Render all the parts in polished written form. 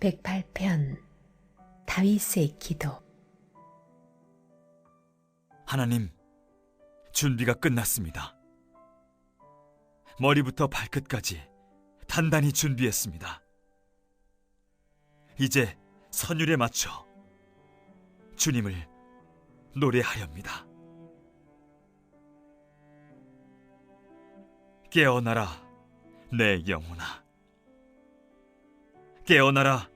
108편 다윗의 기도. 하나님, 준비가 끝났습니다. 머리부터 발끝까지 단단히 준비했습니다. 이제 선율에 맞춰 주님을 노래하렵니다. 깨어나라 내 영혼아, 깨어나라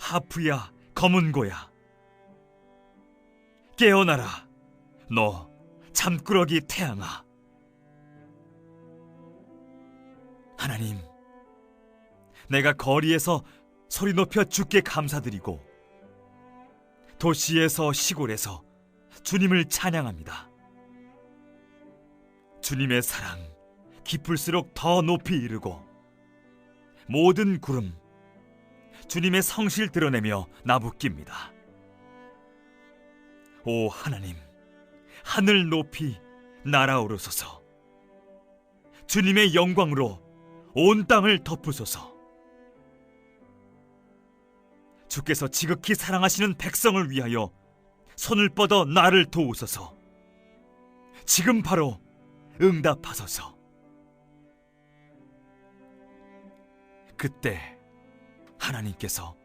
하프야 검은고야, 깨어나라 너 잠꾸러기 태양아. 하나님, 내가 거리에서 소리 높여 주께 감사드리고 도시에서 시골에서 주님을 찬양합니다. 주님의 사랑 깊을수록 더 높이 이르고 모든 구름 주님의 성실 드러내며 나부낍니다. 오 하나님, 하늘 높이 날아오르소서. 주님의 영광으로 온 땅을 덮으소서. 주께서 지극히 사랑하시는 백성을 위하여 손을 뻗어 나를 도우소서. 지금 바로 응답하소서. 그때 하나님께서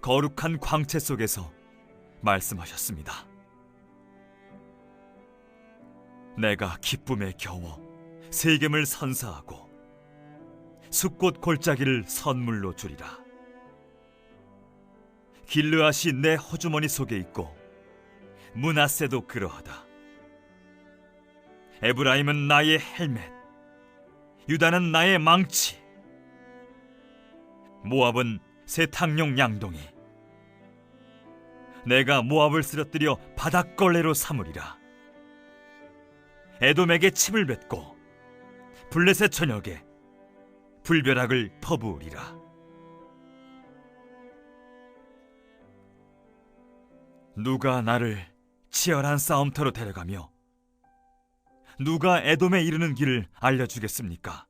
거룩한 광채 속에서 말씀하셨습니다. 내가 기쁨에 겨워 세겜을 선사하고 숫꽃 골짜기를 선물로 주리라. 길르앗이 내 호주머니 속에 있고 므낫세도 그러하다. 에브라임은 나의 헬멧, 유다는 나의 망치, 모압은 새 탕용 양동이. 내가 모압을 쓰러뜨려 바닥걸레로 삼으리라. 에돔에게 침을 뱉고 블레셋 전역에 불벼락을 퍼부으리라. 누가 나를 치열한 싸움터로 데려가며 누가 에돔에 이르는 길을 알려주겠습니까?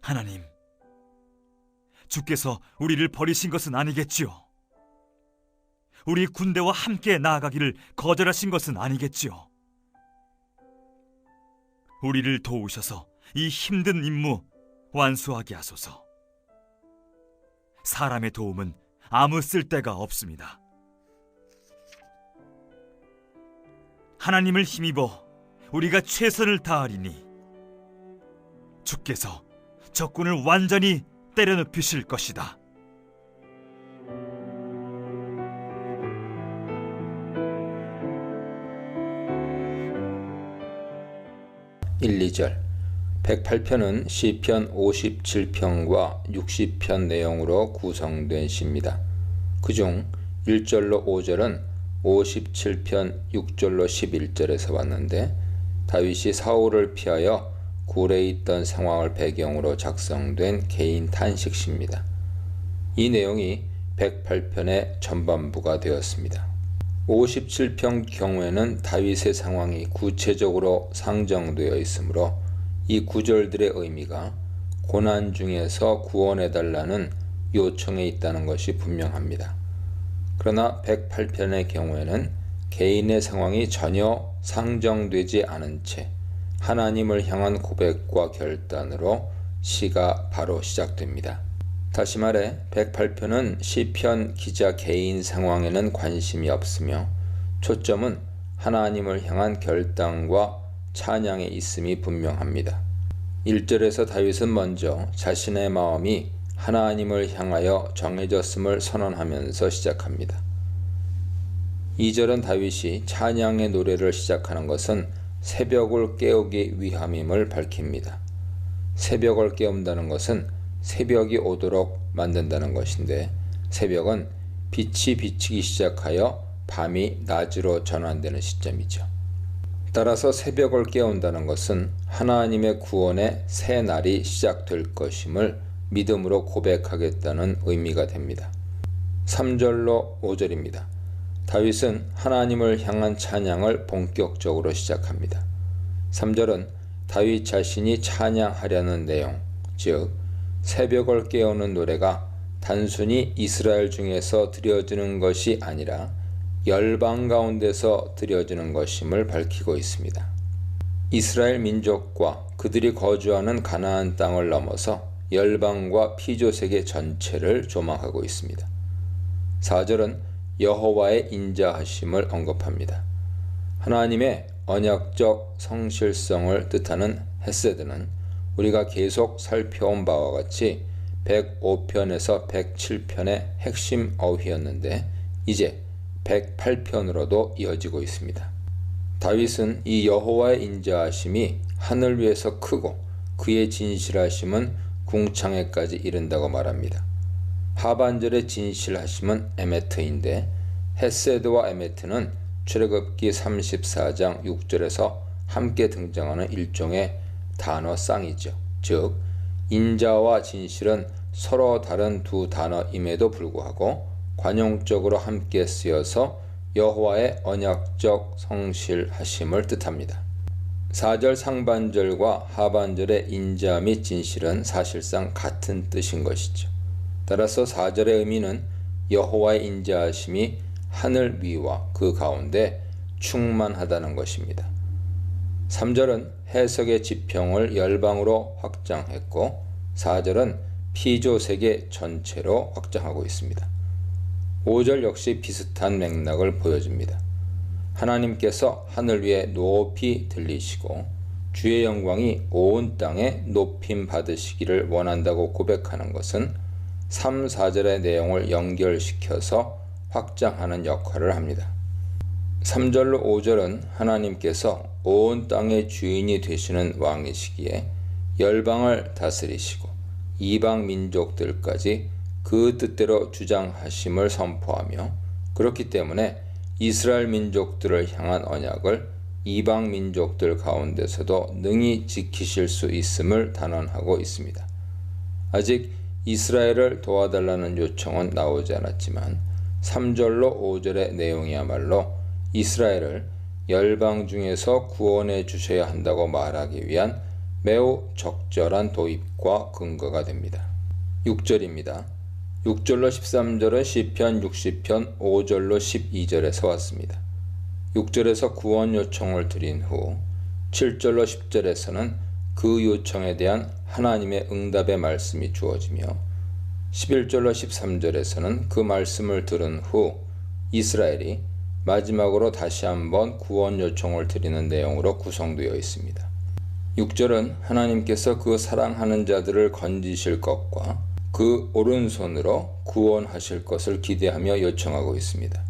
하나님, 주께서 우리를 버리신 것은 아니겠지요? 우리 군대와 함께 나아가기를 거절하신 것은 아니겠지요? 우리를 도우셔서 이 힘든 임무 완수하게 하소서. 사람의 도움은 아무 쓸데가 없습니다. 하나님을 힘입어 우리가 최선을 다하리니 주께서 적군을 완전히 때려눕히실 것이다. 1, 2절 108편은 시편 57편과 60편 내용으로 구성된 시입니다. 그중 1절로 5절은 57편 6절로 11절에서 왔는데 다윗이 사울을 피하여 굴에 있던 상황을 배경으로 작성된 개인 탄식시입니다. 이 내용이 108편의 전반부가 되었습니다. 57편 경우에는 다윗의 상황이 구체적으로 상정되어 있으므로 이 구절들의 의미가 고난 중에서 구원해달라는 요청에 있다는 것이 분명합니다. 그러나 108편의 경우에는 개인의 상황이 전혀 상정되지 않은 채 하나님을 향한 고백과 결단으로 시가 바로 시작됩니다. 다시 말해 108편은 시편 기자 개인 상황에는 관심이 없으며 초점은 하나님을 향한 결단과 찬양에 있음이 분명합니다. 1절에서 다윗은 먼저 자신의 마음이 하나님을 향하여 정해졌음을 선언하면서 시작합니다. 2절은 다윗이 찬양의 노래를 시작하는 것은 새벽을 깨우기 위함임을 밝힙니다. 새벽을 깨운다는 것은 새벽이 오도록 만든다는 것인데 새벽은 빛이 비치기 시작하여 밤이 낮으로 전환되는 시점이죠. 따라서 새벽을 깨운다는 것은 하나님의 구원의 새 날이 시작될 것임을 믿음으로 고백하겠다는 의미가 됩니다. 3절로 5절입니다. 다윗은 하나님을 향한 찬양을 본격적으로 시작합니다. 3절은 다윗 자신이 찬양하려는 내용, 즉 새벽을 깨우는 노래가 단순히 이스라엘 중에서 드려지는 것이 아니라 열방 가운데서 드려지는 것임을 밝히고 있습니다. 이스라엘 민족과 그들이 거주하는 가나안 땅을 넘어서 열방과 피조세계 전체를 조망하고 있습니다. 4절은 여호와의 인자하심을 언급합니다. 하나님의 언약적 성실성을 뜻하는 헤세드는 우리가 계속 살펴온 바와 같이 105편에서 107편의 핵심 어휘였는데 이제 108편으로도 이어지고 있습니다. 다윗은 이 여호와의 인자하심이 하늘 위에서 크고 그의 진실하심은 궁창에까지 이른다고 말합니다. 하반절의 진실하심은 에메트인데 헤세드와 에메트는 출애굽기 34장 6절에서 함께 등장하는 일종의 단어 쌍이죠. 즉 인자와 진실은 서로 다른 두 단어임에도 불구하고 관용적으로 함께 쓰여서 여호와의 언약적 성실하심을 뜻합니다. 4절 상반절과 하반절의 인자 및 진실은 사실상 같은 뜻인 것이죠. 따라서 4절의 의미는 여호와의 인자하심이 하늘 위와 그 가운데 충만하다는 것입니다. 3절은 해석의 지평을 열방으로 확장했고 4절은 피조세계 전체로 확장하고 있습니다. 5절 역시 비슷한 맥락을 보여줍니다. 하나님께서 하늘 위에 높이 들리시고 주의 영광이 온 땅에 높임 받으시기를 원한다고 고백하는 것은 3, 4절의 내용을 연결시켜서 확장하는 역할을 합니다. 3절로 5절은 하나님께서 온 땅의 주인이 되시는 왕이시기에 열방을 다스리시고 이방 민족들까지 그 뜻대로 주장하심을 선포하며 그렇기 때문에 이스라엘 민족들을 향한 언약을 이방 민족들 가운데서도 능히 지키실 수 있음을 단언하고 있습니다. 아직 이스라엘을 도와달라는 요청은 나오지 않았지만 3절로 5절의 내용이야말로 이스라엘을 열방 중에서 구원해 주셔야 한다고 말하기 위한 매우 적절한 도입과 근거가 됩니다. 6절입니다. 6절로 13절은 시편 60편 5절로 12절에서 왔습니다. 6절에서 구원 요청을 드린 후 7절로 10절에서는 그 요청에 대한 하나님의 응답의 말씀이 주어지며 11절로 13절에서는 그 말씀을 들은 후 이스라엘이 마지막으로 다시 한번 구원 요청을 드리는 내용으로 구성되어 있습니다. 6절은 하나님께서 그 사랑하는 자들을 건지실 것과 그 오른손으로 구원하실 것을 기대하며 요청하고 있습니다.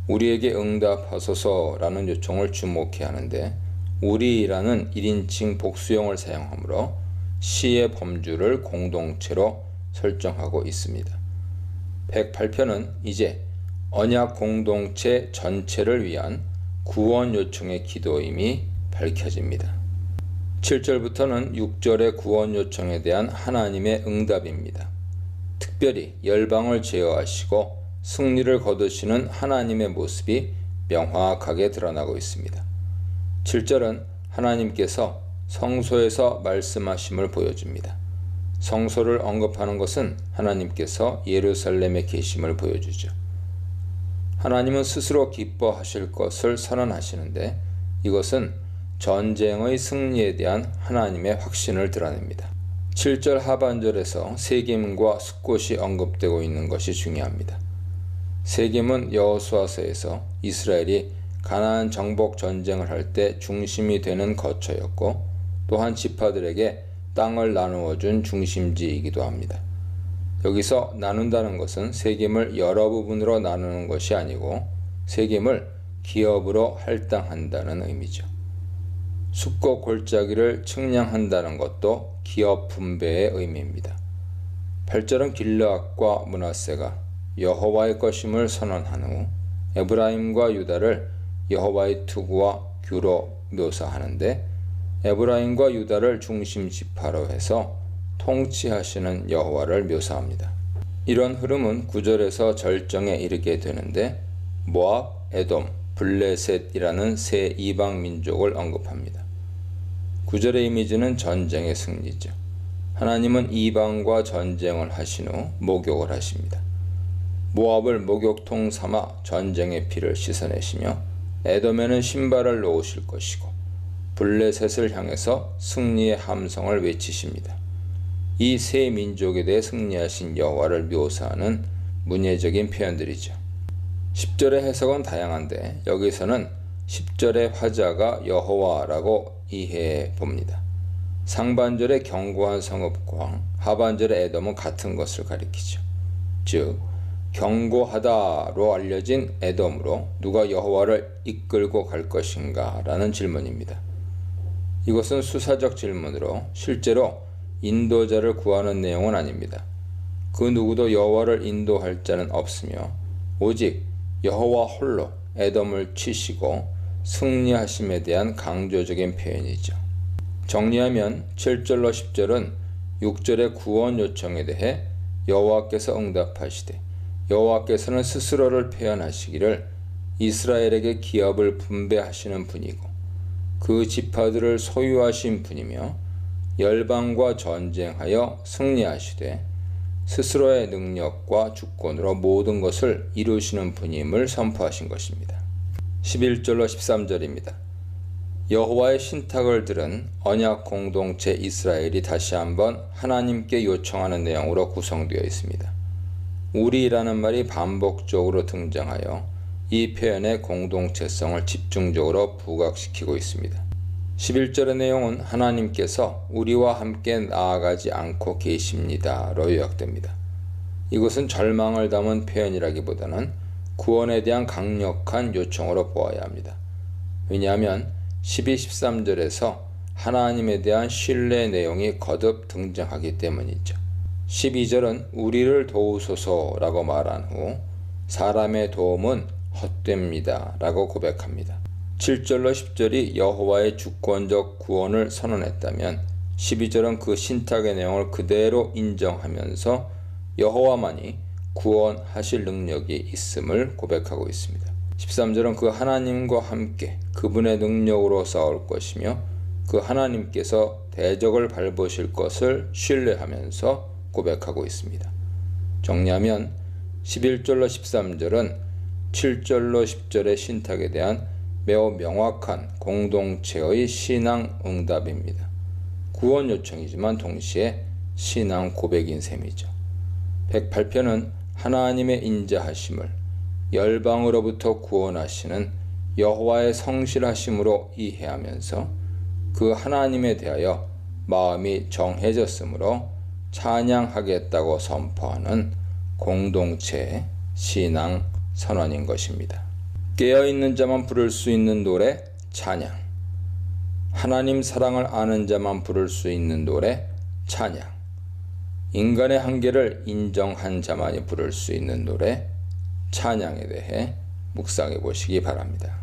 우리에게 응답하소서라는 요청을 주목해야 하는데 우리라는 1인칭 복수형을 사용하므로 시의 범주를 공동체로 설정하고 있습니다. 108편은 이제 언약 공동체 전체를 위한 구원 요청의 기도임이 밝혀집니다. 7절부터는 6절의 구원 요청에 대한 하나님의 응답입니다. 특별히 열방을 제어하시고 승리를 거두시는 하나님의 모습이 명확하게 드러나고 있습니다. 7절은 하나님께서 성소에서 말씀하심을 보여줍니다. 성소를 언급하는 것은 하나님께서 예루살렘에 계심을 보여주죠. 하나님은 스스로 기뻐하실 것을 선언하시는데 이것은 전쟁의 승리에 대한 하나님의 확신을 드러냅니다. 7절 하반절에서 세겜과 숫곳이 언급되고 있는 것이 중요합니다. 세겜은 여호수아서에서 이스라엘이 가나안 정복 전쟁을 할 때 중심이 되는 거처였고 또한 지파들에게 땅을 나누어 준 중심지이기도 합니다. 여기서 나눈다는 것은 세겜을 여러 부분으로 나누는 것이 아니고 세겜을 기업으로 할당한다는 의미죠. 숫곳 골짜기를 측량한다는 것도 기업 분배의 의미입니다. 8절은 길르앗과 므낫세가 여호와의 것임을 선언한 후 에브라임과 유다를 여호와의 투구와 규로 묘사하는데 에브라임과 유다를 중심 지파로 해서 통치하시는 여호와를 묘사합니다. 이런 흐름은 9절에서 절정에 이르게 되는데 모압, 에돔, 블레셋이라는 세 이방 민족을 언급합니다. 9절의 이미지는 전쟁의 승리죠. 하나님은 이방과 전쟁을 하신 후 목욕을 하십니다. 모압을 목욕통 삼아 전쟁의 피를 씻어내시며 에돔에는 신발을 놓으실 것이고 블레셋을 향해서 승리의 함성을 외치십니다. 이 세 민족에 대해 승리하신 여호와를 묘사하는 문예적인 표현들이죠. 10절의 해석은 다양한데 여기서는 10절의 화자가 여호와라고 이해해 봅니다. 상반절의 견고한 성읍과 하반절의 에돔은 같은 것을 가리키죠. 즉 견고하다로 알려진 에돔으로 누가 여호와를 이끌고 갈 것인가 라는 질문입니다. 이것은 수사적 질문으로 실제로 인도자를 구하는 내용은 아닙니다. 그 누구도 여호와를 인도할 자는 없으며 오직 여호와 홀로 에돔을 치시고 승리하심에 대한 강조적인 표현이죠. 정리하면 7절로 10절은 6절의 구원 요청에 대해 여호와께서 응답하시되 여호와께서는 스스로를 표현하시기를 이스라엘에게 기업을 분배하시는 분이고 그 지파들을 소유하신 분이며 열방과 전쟁하여 승리하시되 스스로의 능력과 주권으로 모든 것을 이루시는 분임을 선포하신 것입니다. 11절로 13절입니다. 여호와의 신탁을 들은 언약 공동체 이스라엘이 다시 한번 하나님께 요청하는 내용으로 구성되어 있습니다. 우리라는 말이 반복적으로 등장하여 이 표현의 공동체성을 집중적으로 부각시키고 있습니다. 11절의 내용은 하나님께서 우리와 함께 나아가지 않고 계십니다로 요약됩니다. 이것은 절망을 담은 표현이라기보다는 구원에 대한 강력한 요청으로 보아야 합니다. 왜냐하면 12, 13절에서 하나님에 대한 신뢰 내용이 거듭 등장하기 때문이죠. 12절은 우리를 도우소서라고 말한 후 사람의 도움은 헛됩니다 라고 고백합니다. 7절로 10절이 여호와의 주권적 구원을 선언했다면 12절은 그 신탁의 내용을 그대로 인정하면서 여호와만이 구원하실 능력이 있음을 고백하고 있습니다. 13절은 그 하나님과 함께 그분의 능력으로 싸울 것이며 그 하나님께서 대적을 밟으실 것을 신뢰하면서 고백하고 있습니다. 정리하면 11절로 13절은 7절로 10절의 신탁에 대한 매우 명확한 공동체의 신앙 응답입니다. 구원 요청이지만 동시에 신앙 고백인 셈이죠. 108편은 하나님의 인자하심을 열방으로부터 구원하시는 여호와의 성실하심으로 이해하면서 그 하나님에 대하여 마음이 정해졌으므로 찬양하겠다고 선포하는 공동체 신앙 선언인 것입니다. 깨어있는 자만 부를 수 있는 노래 찬양, 하나님 사랑을 아는 자만 부를 수 있는 노래 찬양, 인간의 한계를 인정한 자만이 부를 수 있는 노래 찬양에 대해 묵상해 보시기 바랍니다.